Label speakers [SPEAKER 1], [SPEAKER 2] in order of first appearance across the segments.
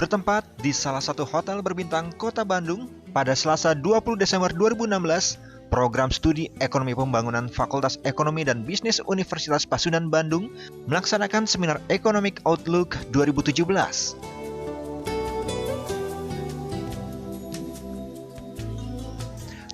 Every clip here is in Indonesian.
[SPEAKER 1] bertempat di salah satu hotel berbintang Kota Bandung pada Selasa 20 Desember 2016, program studi Ekonomi Pembangunan Fakultas Ekonomi dan Bisnis Universitas Pasundan Bandung melaksanakan seminar Economic Outlook 2017.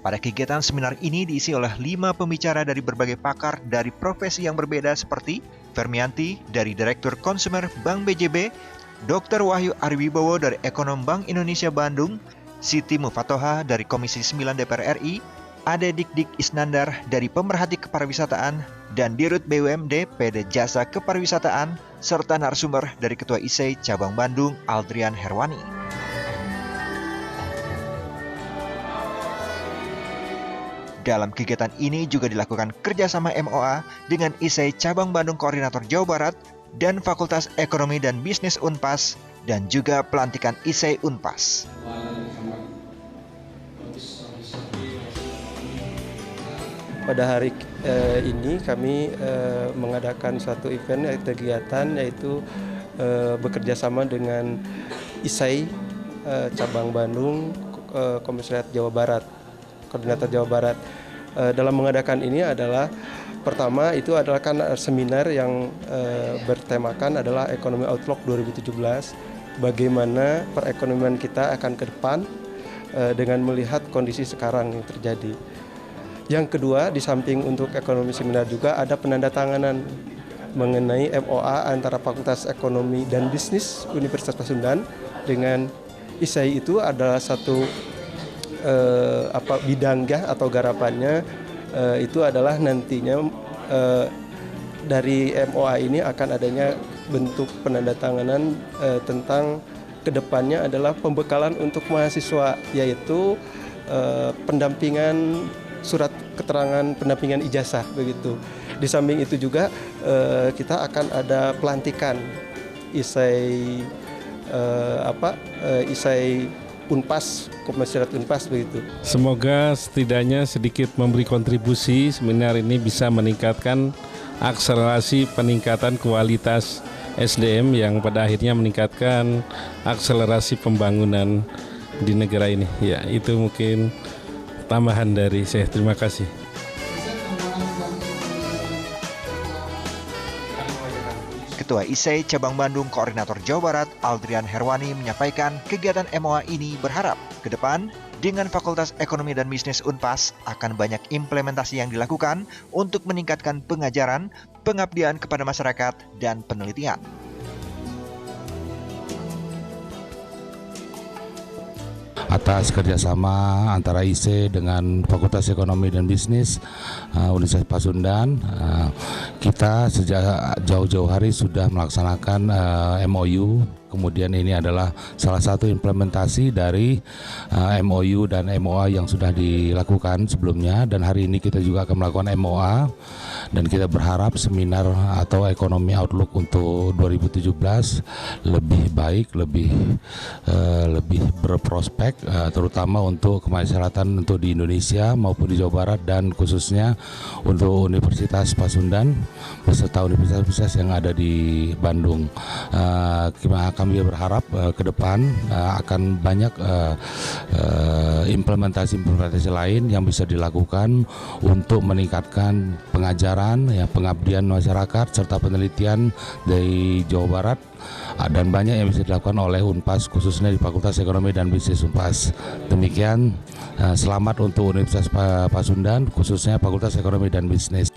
[SPEAKER 1] Pada kegiatan seminar ini diisi oleh 5 pembicara dari berbagai pakar dari profesi yang berbeda seperti Fermianti dari Direktur Konsumer Bank BJB, Dr. Wahyu Ariwibowo dari Ekonom Bank Indonesia Bandung, Siti Mufatoha dari Komisi 9 DPR RI, Ade Dik Isnandar dari Pemerhati Kepariwisataan, dan Dirut BUMD PD Jasa Kepariwisataan, serta narasumber dari Ketua ISEI Cabang Bandung, Aldrian Herwani. Dalam kegiatan ini juga dilakukan kerjasama MOA dengan ISEI Cabang Bandung Koordinator Jawa Barat dan Fakultas Ekonomi dan Bisnis Unpas, dan juga pelantikan ISEI Unpas.
[SPEAKER 2] Pada hari ini kami mengadakan suatu event kegiatan yaitu bekerjasama dengan ISEI Cabang Bandung Komisariat Jawa Barat, Koordinator Jawa Barat. Dalam mengadakan ini adalah pertama itu adalah kan seminar yang bertemakan adalah Ekonomi Outlook 2017, bagaimana perekonomian kita akan ke depan dengan melihat kondisi sekarang yang terjadi. Yang kedua, di samping untuk ekonomi seminar juga ada penandatanganan mengenai MOA antara Fakultas Ekonomi dan Bisnis Universitas Pasundan dengan ISEI. Itu adalah satu bidangnya atau garapannya. Itu adalah nantinya dari MOA ini akan adanya bentuk penandatanganan tentang kedepannya adalah pembekalan untuk mahasiswa, yaitu pendampingan surat keterangan pendampingan ijazah begitu. Di samping itu juga kita akan ada pelantikan ISEI ISEI Unpas, Komisariat Unpas begitu.
[SPEAKER 3] Semoga setidaknya sedikit memberi kontribusi seminar ini bisa meningkatkan akselerasi peningkatan kualitas SDM yang pada akhirnya meningkatkan akselerasi pembangunan di negara ini. Ya, itu mungkin tambahan dari saya. Terima kasih.
[SPEAKER 1] Ketua ISEI Cabang Bandung Koordinator Jawa Barat, Aldrian Herwani, menyampaikan kegiatan MOA ini berharap ke depan dengan Fakultas Ekonomi dan Bisnis Unpas akan banyak implementasi yang dilakukan untuk meningkatkan pengajaran, pengabdian kepada masyarakat, dan penelitian.
[SPEAKER 4] Atas kerjasama antara ISEI dengan Fakultas Ekonomi dan Bisnis Universitas Pasundan, kita sejak jauh-jauh hari sudah melaksanakan MOU. Kemudian ini adalah salah satu implementasi dari MOU dan MOA yang sudah dilakukan sebelumnya, dan hari ini kita juga akan melakukan MOA, dan kita berharap seminar atau Ekonomi Outlook untuk 2017 lebih baik, lebih berprospek, terutama untuk kemasyarakatan untuk di Indonesia maupun di Jawa Barat, dan khususnya untuk Universitas Pasundan beserta universitas yang ada di Bandung. Kami berharap ke depan akan banyak implementasi lain yang bisa dilakukan untuk meningkatkan pengajaran, pengabdian masyarakat serta penelitian dari Jawa Barat, dan banyak yang bisa dilakukan oleh Unpas, khususnya di Fakultas Ekonomi dan Bisnis Unpas. Demikian, selamat untuk Universitas Pasundan, khususnya Fakultas Ekonomi dan Bisnis.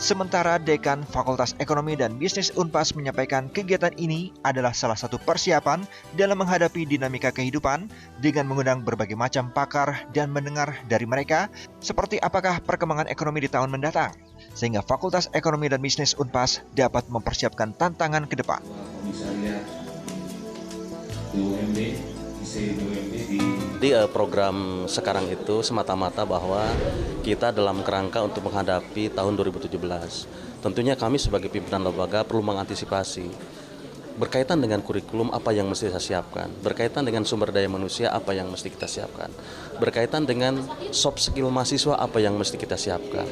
[SPEAKER 1] Sementara Dekan Fakultas Ekonomi dan Bisnis Unpas menyampaikan kegiatan ini adalah salah satu persiapan dalam menghadapi dinamika kehidupan dengan mengundang berbagai macam pakar dan mendengar dari mereka seperti apakah perkembangan ekonomi di tahun mendatang, sehingga Fakultas Ekonomi dan Bisnis Unpas dapat mempersiapkan tantangan ke depan.
[SPEAKER 5] Jadi program sekarang itu semata-mata bahwa kita dalam kerangka untuk menghadapi tahun 2017. Tentunya kami sebagai pimpinan lembaga perlu mengantisipasi berkaitan dengan kurikulum apa yang mesti kita siapkan, berkaitan dengan sumber daya manusia apa yang mesti kita siapkan, berkaitan dengan soft skill mahasiswa apa yang mesti kita siapkan.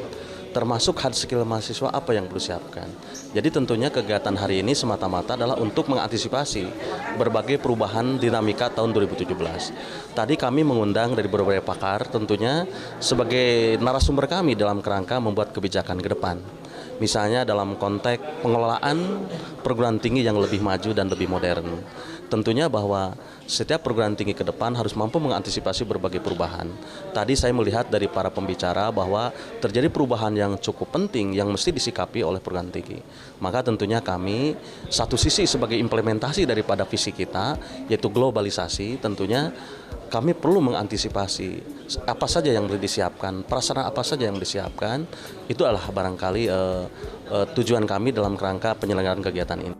[SPEAKER 5] termasuk hard skill mahasiswa apa yang perlu siapkan. Jadi tentunya kegiatan hari ini semata-mata adalah untuk mengantisipasi berbagai perubahan dinamika tahun 2017. Tadi kami mengundang dari berbagai pakar tentunya sebagai narasumber kami dalam kerangka membuat kebijakan ke depan. Misalnya dalam konteks pengelolaan perguruan tinggi yang lebih maju dan lebih modern. Tentunya bahwa setiap perguruan tinggi ke depan harus mampu mengantisipasi berbagai perubahan. Tadi saya melihat dari para pembicara bahwa terjadi perubahan yang cukup penting yang mesti disikapi oleh perguruan tinggi. Maka tentunya kami satu sisi sebagai implementasi daripada visi kita yaitu globalisasi, tentunya kami perlu mengantisipasi apa saja yang boleh disiapkan, prasarana apa saja yang disiapkan. Itu adalah barangkali tujuan kami dalam kerangka penyelenggaraan kegiatan ini.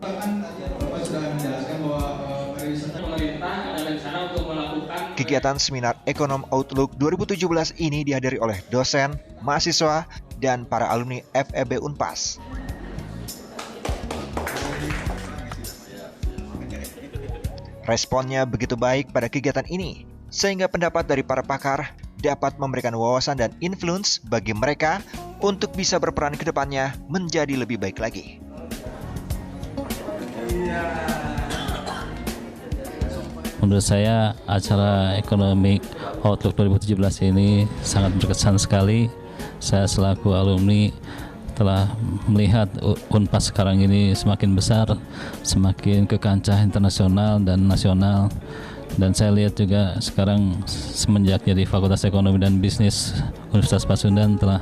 [SPEAKER 1] Kegiatan Seminar Ekonom Outlook 2017 ini dihadiri oleh dosen, mahasiswa, dan para alumni FEB Unpas. Responnya begitu baik pada kegiatan ini, sehingga pendapat dari para pakar dapat memberikan wawasan dan influence bagi mereka untuk bisa berperan ke depannya menjadi lebih baik lagi.
[SPEAKER 6] Menurut saya acara Economic Outlook 2017 ini sangat berkesan sekali. Saya selaku alumni telah melihat Unpas sekarang ini semakin besar, semakin ke kancah internasional dan nasional. Dan saya lihat juga sekarang semenjak jadi Fakultas Ekonomi dan Bisnis Universitas Pasundan telah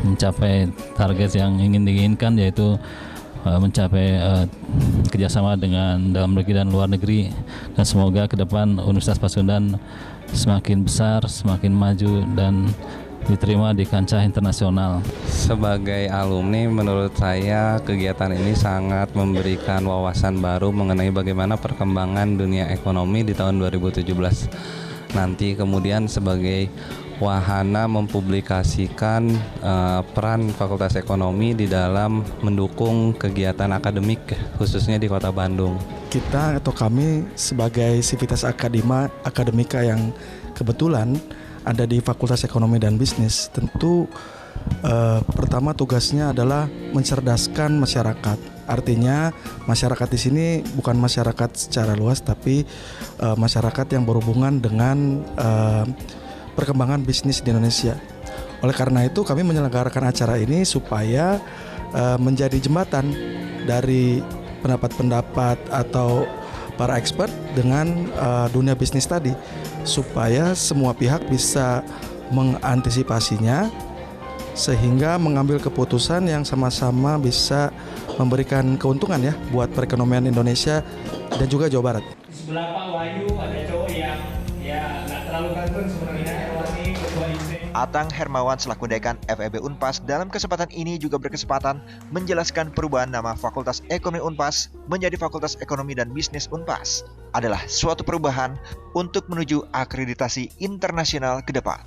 [SPEAKER 6] mencapai target yang ingin diinginkan, yaitu mencapai kerjasama dengan dalam negeri dan luar negeri, dan semoga ke depan Universitas Pasundan semakin besar, semakin maju dan diterima di kancah internasional.
[SPEAKER 7] Sebagai alumni, menurut saya kegiatan ini sangat memberikan wawasan baru mengenai bagaimana perkembangan dunia ekonomi di tahun 2017 nanti, kemudian sebagai wahana mempublikasikan peran Fakultas Ekonomi di dalam mendukung kegiatan akademik khususnya di Kota Bandung.
[SPEAKER 8] Kita atau kami sebagai sivitas akademika yang kebetulan ada di Fakultas Ekonomi dan Bisnis, tentu pertama tugasnya adalah mencerdaskan masyarakat. Artinya masyarakat di sini bukan masyarakat secara luas, tapi masyarakat yang berhubungan dengan perkembangan bisnis di Indonesia. Oleh karena itu kami menyelenggarakan acara ini supaya menjadi jembatan dari pendapat-pendapat atau para expert dengan dunia bisnis tadi, supaya semua pihak bisa mengantisipasinya sehingga mengambil keputusan yang sama-sama bisa memberikan keuntungan ya buat perekonomian Indonesia dan juga Jawa Barat.
[SPEAKER 9] Di sebelah Pak Wahyu ada cowok yang nggak terlalu ganteng sebenarnya.
[SPEAKER 1] Atang Hermawan selaku Dekan FEB Unpas dalam kesempatan ini juga berkesempatan menjelaskan perubahan nama Fakultas Ekonomi Unpas menjadi Fakultas Ekonomi dan Bisnis Unpas adalah suatu perubahan untuk menuju akreditasi internasional ke depan.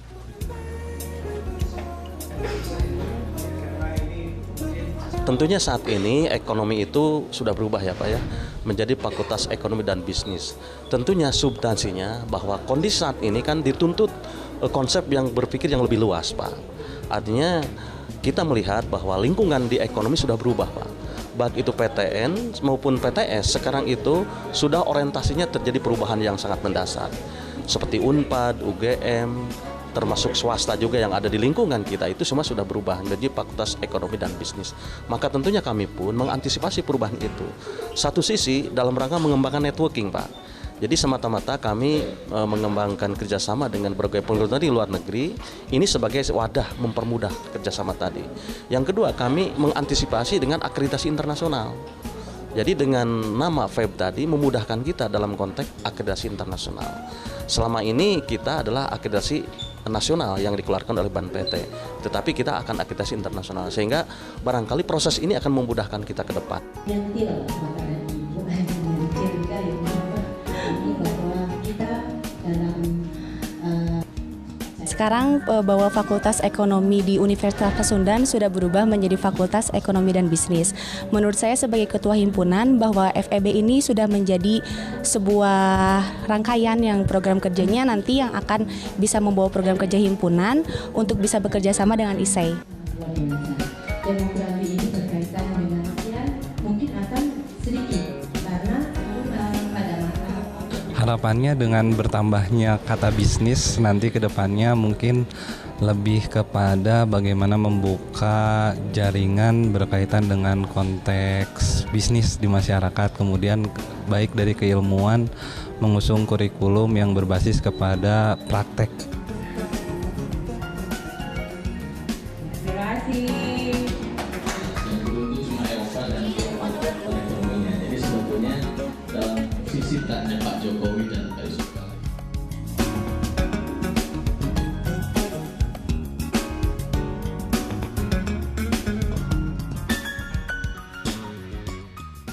[SPEAKER 5] Tentunya saat ini ekonomi itu sudah berubah ya Pak ya, menjadi Fakultas Ekonomi dan Bisnis. Tentunya substansinya bahwa kondisi saat ini kan dituntut konsep yang berpikir yang lebih luas Pak. Artinya kita melihat bahwa lingkungan di ekonomi sudah berubah Pak. Baik itu PTN maupun PTS sekarang itu sudah orientasinya terjadi perubahan yang sangat mendasar. Seperti Unpad, UGM, termasuk swasta juga yang ada di lingkungan kita itu semua sudah berubah menjadi Fakultas Ekonomi dan Bisnis. Maka tentunya kami pun mengantisipasi perubahan itu. Satu sisi dalam rangka mengembangkan networking Pak. Jadi semata-mata kami mengembangkan kerjasama dengan berbagai pengusaha di luar negeri ini sebagai wadah mempermudah kerjasama tadi. Yang kedua kami mengantisipasi dengan akreditasi internasional. Jadi dengan nama FEB tadi memudahkan kita dalam konteks akreditasi internasional. Selama ini kita adalah akreditasi nasional yang dikeluarkan oleh BAN PT, tetapi kita akan akreditasi internasional sehingga barangkali proses ini akan memudahkan kita ke depan.
[SPEAKER 10] Yang tidak makanan bukan cerita yang ini bahwa kita dalam
[SPEAKER 11] sekarang bahwa Fakultas Ekonomi di Universitas Pasundan sudah berubah menjadi Fakultas Ekonomi dan Bisnis. Menurut saya sebagai ketua himpunan bahwa FEB ini sudah menjadi sebuah rangkaian yang program kerjanya nanti yang akan bisa membawa program kerja himpunan untuk bisa bekerja sama dengan ISEI.
[SPEAKER 10] Demografi ini berkaitan dengan mungkin akan sedikit karena pada masa
[SPEAKER 7] Harapannya dengan bertambahnya kata bisnis nanti ke depannya mungkin lebih kepada bagaimana membuka jaringan berkaitan dengan konteks bisnis di masyarakat, kemudian baik dari keilmuan mengusung kurikulum yang berbasis kepada praktek.
[SPEAKER 10] Terima kasih.